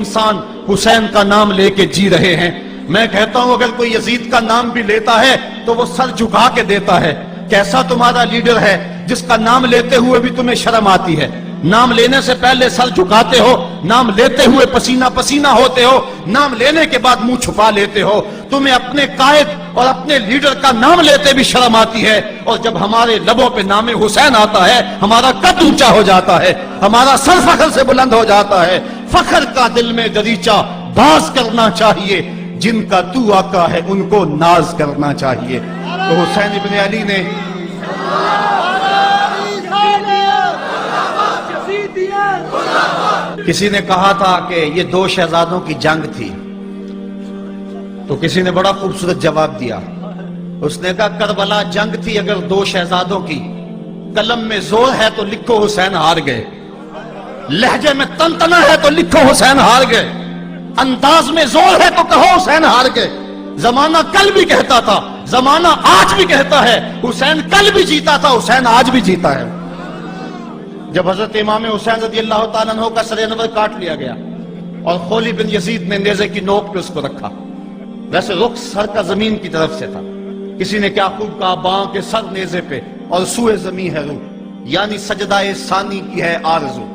انسان حسین کا نام لے کے جی رہے ہیں۔ میں کہتا ہوں اگر کوئی یزید کا نام بھی لیتا ہے تو وہ سر جھکا کے دیتا ہے۔ کیسا تمہارا لیڈر ہے جس کا نام لیتے ہوئے بھی تمہیں شرم آتی ہے؟ نام لینے سے پہلے سر جھکاتے ہو، نام لیتے ہوئے پسینہ پسینہ ہوتے ہو، نام لینے کے بعد منہ چھپا لیتے ہو۔ تمہیں اپنے قائد اور اپنے لیڈر کا نام لیتے بھی شرم آتی ہے، اور جب ہمارے لبوں پہ نام حسین آتا ہے ہمارا قد اونچا ہو جاتا ہے، ہمارا سر فخر سے بلند ہو جاتا ہے۔ فخر کا دل میں دریچہ باز کرنا چاہیے، جن کا تو آقا ہے ان کو ناز کرنا چاہیے۔ تو حسین ابن علی نے کسی نے کہا تھا کہ یہ دو شہزادوں کی جنگ تھی، تو کسی نے بڑا خوبصورت جواب دیا۔ اس نے کہا کربلا جنگ تھی اگر دو شہزادوں کی، قلم میں زور ہے تو لکھو حسین ہار گئے، لہجے میں تنتنا ہے تو لکھو حسین ہار گئے، انداز میں زور ہے تو کہو حسین ہار گئے۔ زمانہ کل بھی کہتا تھا، زمانہ آج بھی کہتا ہے، حسین کل بھی جیتا تھا، حسین آج بھی جیتا ہے۔ جب حضرت امام حسین رضی اللہ تعالیٰ عنہ کا سر انور کاٹ لیا گیا اور خولی بن یزید نے نیزے کی نوک پہ اس کو رکھا، ویسے رخ سر کا زمین کی طرف سے تھا، کسی نے کیا خوب کہا باں کے سر نیزے پہ اور سوئے زمین ہے روح، یعنی سجدہ ثانی کی ہے آرزو۔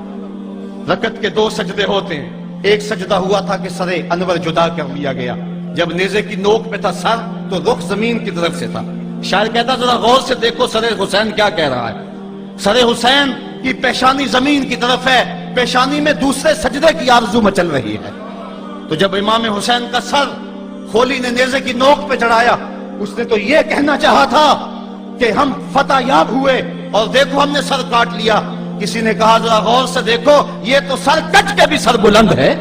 رکعت کے دو سجدے ہوتے ہیں، ایک سجدہ ہوا تھا کہ سر انور جدا کر لیا گیا، جب نیزے کی نوک پہ تھا سر تو رخ زمین کی طرف سے تھا۔ شاعر کہتا ذرا غور سے دیکھو سر حسین کیا کہہ رہا ہے، سر حسین کی پیشانی زمین کی طرف ہے، پیشانی میں دوسرے سجدے کی آرزو مچل رہی ہے۔ تو جب امام حسین کا سر خولی نے نیزے کی نوک پہ چڑھایا، اس نے تو یہ کہنا چاہا تھا کہ ہم فتح یاب ہوئے اور دیکھو ہم نے سر کاٹ لیا۔ کسی نے کہا ذرا غور سے دیکھو یہ تو سر کٹ کے بھی سر بلند ہے،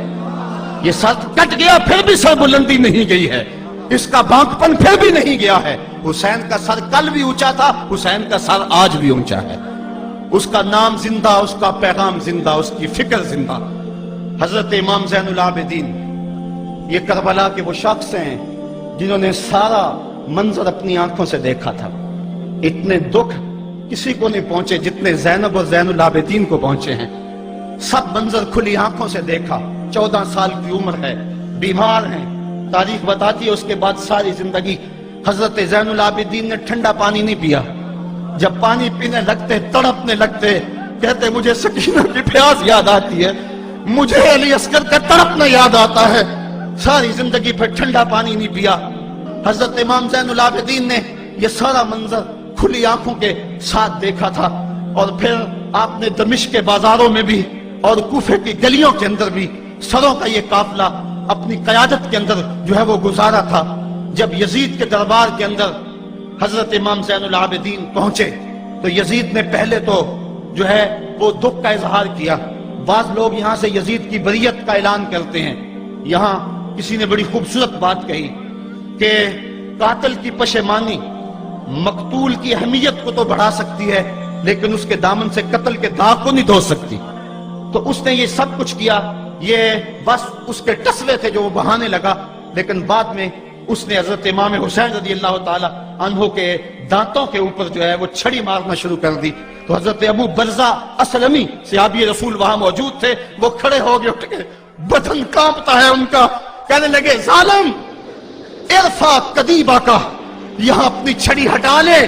یہ سر کٹ گیا پھر بھی سر بلندی نہیں گئی ہے، اس کا بانک پن پھر بھی نہیں گیا ہے۔ حسین کا سر کل بھی اونچا تھا، حسین کا سر آج بھی اونچا ہے، اس کا نام زندہ، اس کا پیغام زندہ، اس کی فکر زندہ۔ حضرت امام زین العابدین یہ کربلا کے وہ شخص ہیں جنہوں نے سارا منظر اپنی آنکھوں سے دیکھا تھا۔ اتنے دکھ کسی کو نہیں پہنچے جتنے زینب اور زین العابدین کو پہنچے ہیں۔ سب منظر کھلی آنکھوں سے دیکھا، 14 سال کی عمر ہے، بیمار ہیں، تاریخ بتاتی ہے اس کے بعد ساری زندگی حضرت زین العابدین نے ٹھنڈا پانی نہیں پیا، جب پانی پینے لگتے تڑپنے لگتے، کہتے مجھے سکینہ کی پیاس یاد آتی ہے، مجھے علی اصغر کا تڑپنا یاد آتا ہے، ساری زندگی پھر ٹھنڈا پانی نہیں پیا۔ حضرت امام زین العابدین نے یہ سارا منظر کھلی آنکھوں کے ساتھ دیکھا تھا، اور پھر آپ نے دمشق کے بازاروں میں بھی اور کوفے کی گلیوں کے اندر بھی سروں کا یہ قافلہ اپنی قیادت کے اندر جو ہے وہ گزارا تھا۔ جب یزید کے دربار کے اندر حضرت امام زین العابدین پہنچے تو یزید نے پہلے تو جو ہے وہ دکھ کا اظہار کیا۔ بعض لوگ یہاں سے یزید کی بریت کا اعلان کرتے ہیں۔ یہاں کسی نے بڑی خوبصورت بات کہی کہ قاتل کی پشیمانی مقتول کی اہمیت کو تو بڑھا سکتی ہے لیکن اس کے دامن سے قتل کے داغ کو نہیں دھو سکتی۔ تو اس نے یہ سب کچھ کیا، یہ بس اس کے ٹسوے تھے جو وہ بہانے لگا، لیکن بعد میں اس نے حضرت امام حسین رضی اللہ تعالی عنہ کے دانتوں کے اوپر جو ہے وہ چھڑی مارنا شروع کر دی۔ تو حضرت ابو برزہ اسلمی صحابی رسول وہاں موجود تھے، وہ کھڑے ہو گئے، اٹھ کے بدن کانپتا ہے ان کا، کہنے لگے ظالم ارفع قدیبہ کا، یہاں اپنی چھڑی ہٹا لے،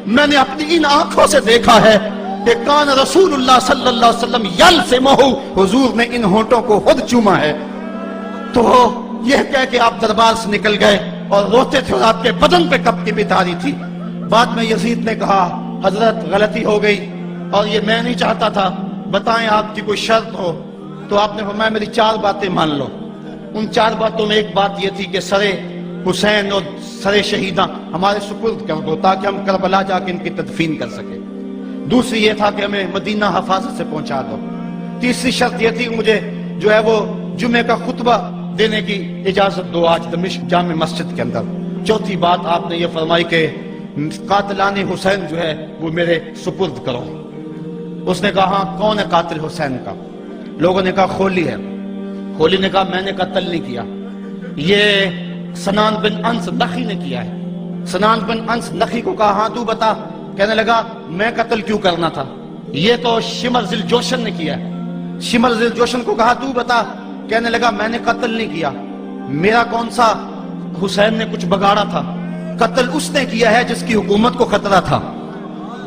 میں نے اپنی ان آنکھوں سے دیکھا ہے کہ کان رسول اللہ صلی اللہ علیہ وسلم یلسمہ، حضور نے ان ہونٹوں کو خود چوما ہے۔ تو یہ کہہ کہ آپ دربار سے نکل گئے اور روتے تھے اور آپ کے بدن پہ کپکی بھی تاری تھی۔ بعد میں یزید نے کہا حضرت غلطی ہو گئی اور یہ میں نہیں چاہتا تھا، بتائیں آپ کی کوئی شرط ہو۔ تو آپ نے فرمایا میری 4 باتیں مان لو۔ ان 4 باتوں میں ایک بات یہ تھی کہ سر حسین اور سر شہیداں ہمارے سپرد کر دو تاکہ ہم کربلا جا کے ان کی تدفین کر سکیں۔ دوسری یہ تھا کہ ہمیں مدینہ حفاظت سے پہنچا دو۔ تیسری شرط یہ تھی کہ مجھے جو ہے وہ جمعے کا خطبہ دینے کی اجازت دو آج دمشق جامع مسجد کے اندر۔ چوتھی بات آپ نے یہ فرمائی کہ قاتلان حسین جو ہے وہ میرے سپرد کرو۔ اس نے کہا ہاں کون ہے قاتل حسین کا؟ لوگوں نے کہا خولی ہے۔ خولی نے کہا میں نے قتل نہیں کیا، یہ سنان بن انس نخی نے کیا ہے۔ سنان بن انس نخی کو کہا ہاں تو بتا، کہنے لگا میں قتل کیوں کرنا تھا، یہ تو شمر ذی الجوشن نے کیا ہے۔ شمر ذی الجوشن کو کہا تو بتا، کہنے لگا میں نے قتل نہیں کیا، میرا کون سا حسین نے کچھ بگاڑا تھا، قتل اس نے کیا ہے جس کی حکومت کو خطرہ تھا،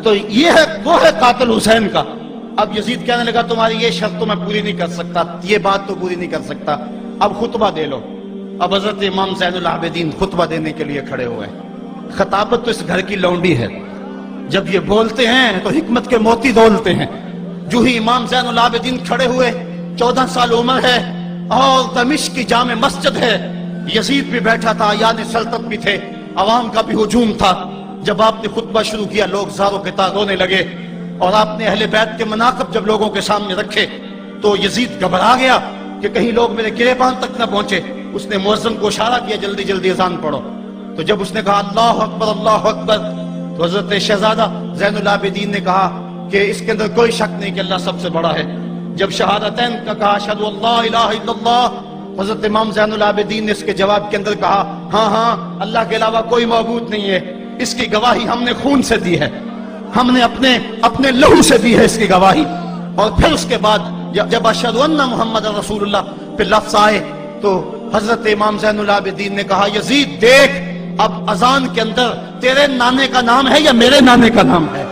تو یہ ہے وہ ہے قاتل حسین کا۔ اب یزید کہنے لگا تمہاری یہ شرط تو میں پوری نہیں کر سکتا، یہ بات تو پوری نہیں کر سکتا، اب خطبہ دے لو۔ اب حضرت امام زین العابدین خطبہ دینے کے لیے کھڑے ہوئے۔ خطابت تو اس گھر کی لونڈی ہے، جب یہ بولتے ہیں تو حکمت کے موتی دولتے ہیں۔ جو ہی امام زین العابدین کھڑے ہوئے، 14 سال عمر ہے اور دمشق کی جامع مسجد ہے، یزید بھی بیٹھا تھا، یعنی سلطنت بھی تھے، عوام کا بھی ہجوم تھا۔ جب آپ نے خطبہ شروع کیا لوگ زاروں کے تار رونے لگے، اور آپ نے اہل بیت کے مناقب جب لوگوں کے سامنے رکھے تو یزید گھبرا گیا کہ کہیں لوگ میرے گریبان تک نہ پہنچے۔ اس نے مؤذن کو اشارہ کیا جلدی جلدی اذان پڑھو، تو جب اس نے کہا اللہ اکبر اللہ اکبر، تو حضرت شہزادہ زین العابدین نے کہا کہ اس کے اندر کوئی شک نہیں کہ اللہ سب سے بڑا ہے۔ جب شہادتین کا کہا اشہد ان لا الہ الا اللہ، حضرت امام زین العابدین نے اس کے جواب کے اندر کہا ہاں ہاں اللہ کے علاوہ کوئی معبود نہیں ہے، اس کی گواہی ہم نے خون سے دی ہے، ہم نے اپنے لہو سے دی ہے اس کی گواہی۔ اور پھر اس کے بعد جب اشہد ان محمد رسول اللہ پہ لفظ آئے تو حضرت امام زین العابدین نے کہا یزید دیکھ اب اذان کے اندر تیرے نانے کا نام ہے یا میرے نانے کا نام ہے؟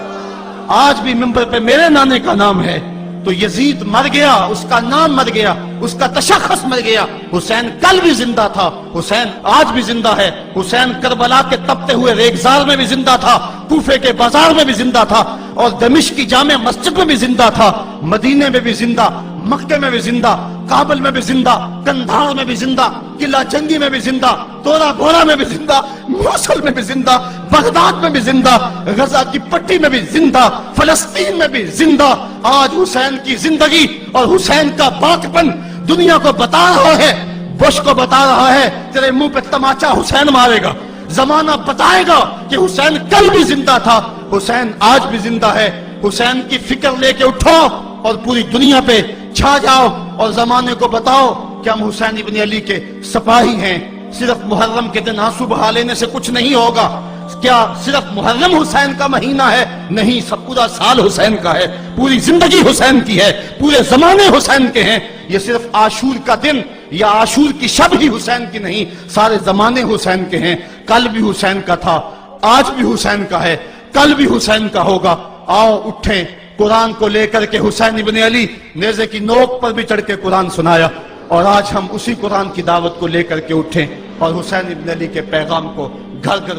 آج بھی منبر پہ میرے نانے کا نام ہے۔ تو یزید مر گیا، اس کا نام مر گیا، اس کا تشخص مر گیا۔ حسین کل بھی زندہ تھا، حسین آج بھی زندہ ہے، حسین کربلا کے تپتے ہوئے ریگزار میں بھی زندہ تھا، کوفے کے بازار میں بھی زندہ تھا، اور دمشق کی جامع مسجد میں بھی زندہ تھا، مدینے میں بھی زندہ، مکے میں بھی زندہ، کابل میں بھی زندہ، کندھار میں بھی زندہ، قلعہ جنگی میں بھی زندہ، تورا بورا میں بھی زندہ، موصل میں بھی زندہ، بغداد میں بھی زندہ، غزہ کی پٹی میں بھی زندہ، فلسطین میں بھی زندہ۔ آج حسین کی زندگی اور حسین کا باقپن دنیا کو بتا رہا ہے، بش کو بتا رہا ہے تیرے منہ پہ تماچا حسین مارے گا۔ زمانہ بتائے گا کہ حسین کل بھی زندہ تھا، حسین آج بھی زندہ ہے۔ حسین کی فکر لے کے اٹھو اور پوری دنیا پہ چھا جاؤ اور زمانے کو بتاؤ کہ ہم حسین ابن علی کے سپاہی ہیں۔ صرف محرم کے دن آنسو بہا لینے سے کچھ نہیں ہوگا۔ کیا صرف محرم حسین کا مہینہ ہے؟ نہیں، سب پورا سال حسین کا ہے، پوری زندگی حسین کی ہے، پورے زمانے حسین کے ہیں۔ یہ صرف عاشور کا دن یا عاشور کی شب ہی حسین کی نہیں، سارے زمانے حسین کے ہیں۔ کل بھی حسین کا تھا، آج بھی حسین کا ہے، کل بھی حسین کا ہوگا۔ آؤ اٹھیں، قرآن کو لے کر کے حسین ابن علی نیزے کی نوک پر بھی چڑھ کے قرآن سنایا، اور آج ہم اسی قرآن کی دعوت کو لے کر کے اٹھیں اور حسین ابن علی کے پیغام کو گھر گھر